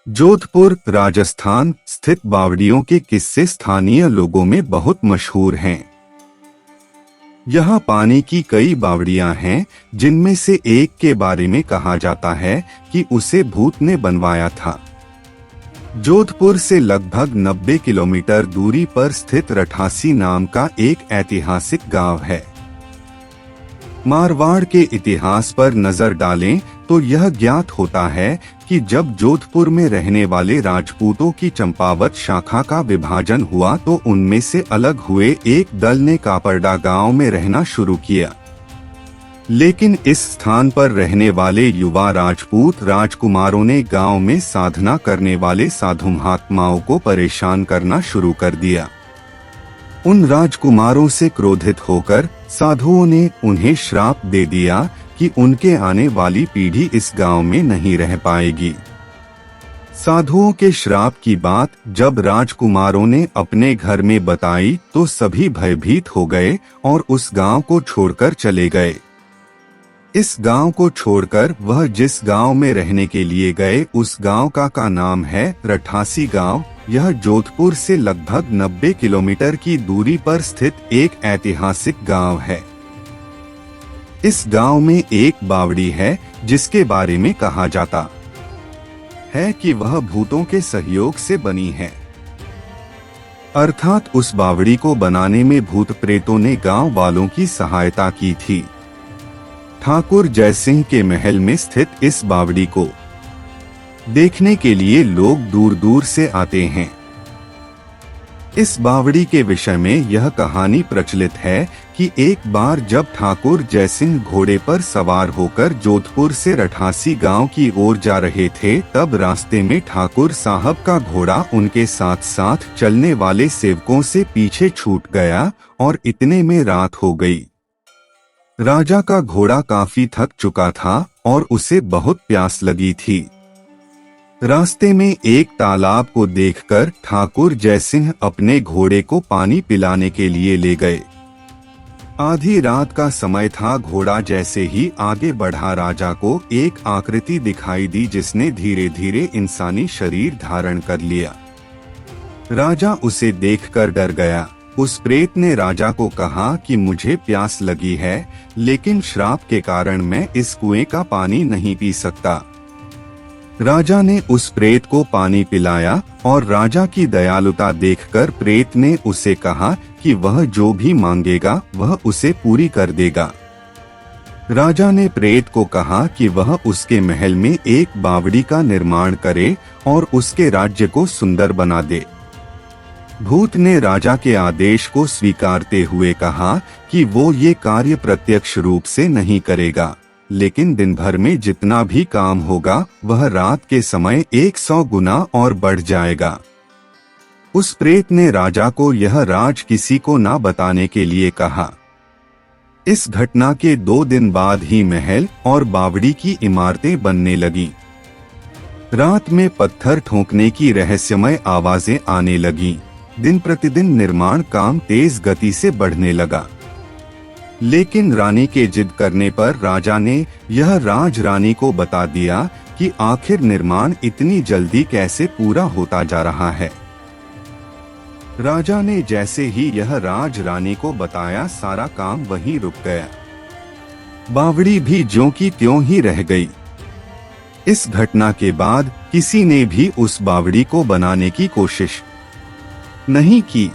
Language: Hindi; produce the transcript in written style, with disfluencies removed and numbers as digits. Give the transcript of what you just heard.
जोधपुर, राजस्थान स्थित बावड़ियों के किस्से स्थानीय लोगों में बहुत मशहूर हैं। यहाँ पानी की कई बावड़ियां हैं, जिनमें से एक के बारे में कहा जाता है कि उसे भूत ने बनवाया था। जोधपुर से लगभग 90 किलोमीटर दूरी पर स्थित रठासी नाम का एक ऐतिहासिक गांव है। मारवाड़ के इतिहास पर नजर डालें तो यह ज्ञात होता है कि जब जोधपुर में रहने वाले राजपूतों की चंपावत शाखा का विभाजन हुआ तो उनमें से अलग हुए एक दल ने कापरडा गांव में रहना शुरू किया। लेकिन इस स्थान पर रहने वाले युवा राजपूत राजकुमारों ने गांव में साधना करने वाले साधु महात्माओं को परेशान करना शुरू कर दिया। उन राजकुमारों से क्रोधित होकर साधुओं ने उन्हें श्राप दे दिया कि उनके आने वाली पीढ़ी इस गांव में नहीं रह पाएगी। साधुओं के श्राप की बात जब राजकुमारों ने अपने घर में बताई तो सभी भयभीत हो गए और उस गांव को छोड़कर चले गए। इस गांव को छोड़कर वह जिस गांव में रहने के लिए गए उस गांव का नाम है रठासी गांव। यह जोधपुर से लगभग 90 किलोमीटर की दूरी पर स्थित एक ऐतिहासिक गांव है। इस गांव में एक बावड़ी है जिसके बारे में कहा जाता है कि वह भूतों के सहयोग से बनी है। अर्थात उस बावड़ी को बनाने में भूत प्रेतों ने गांव वालों की सहायता की थी। ठाकुर जयसिंह के महल में स्थित इस बावड़ी को देखने के लिए लोग दूर दूर से आते हैं। इस बावड़ी के विषय में यह कहानी प्रचलित है कि एक बार जब ठाकुर जयसिंह घोड़े पर सवार होकर जोधपुर से रठासी गांव की ओर जा रहे थे, तब रास्ते में ठाकुर साहब का घोड़ा उनके साथ साथ चलने वाले सेवकों से पीछे छूट गया और इतने में रात हो गई। राजा का घोड़ा काफी थक चुका था और उसे बहुत प्यास लगी थी। रास्ते में एक तालाब को देखकर ठाकुर जयसिंह अपने घोड़े को पानी पिलाने के लिए ले गए। आधी रात का समय था। घोड़ा जैसे ही आगे बढ़ा राजा को एक आकृति दिखाई दी जिसने धीरे धीरे इंसानी शरीर धारण कर लिया। राजा उसे देखकर डर गया। उस प्रेत ने राजा को कहा कि मुझे प्यास लगी है, लेकिन श्राप के कारण मैं इस कुएं का पानी नहीं पी सकता। राजा ने उस प्रेत को पानी पिलाया और राजा की दयालुता देखकर प्रेत ने उसे कहा कि वह जो भी मांगेगा वह उसे पूरी कर देगा। राजा ने प्रेत को कहा कि वह उसके महल में एक बावड़ी का निर्माण करे और उसके राज्य को सुंदर बना दे। भूत ने राजा के आदेश को स्वीकारते हुए कहा कि वो ये कार्य प्रत्यक्ष रूप से नहीं करेगा, लेकिन दिन भर में जितना भी काम होगा वह रात के समय 100 गुना और बढ़ जाएगा। उस प्रेत ने राजा को यह राज किसी को ना बताने के लिए कहा। इस घटना के 2 दिन बाद ही महल और बावड़ी की इमारतें बनने लगीं। रात में पत्थर ठोकने की रहस्यमय आवाजें आने लगीं। दिन प्रतिदिन निर्माण काम तेज गति से बढ़ने लगा। लेकिन रानी के जिद करने पर राजा ने यह राज रानी को बता दिया कि आखिर निर्माण इतनी जल्दी कैसे पूरा होता जा रहा है। राजा ने जैसे ही यह राज रानी को बताया, सारा काम वहीं रुक गया। बावड़ी भी ज्यों की त्यों ही रह गई। इस घटना के बाद किसी ने भी उस बावड़ी को बनाने की कोशिश नहीं की।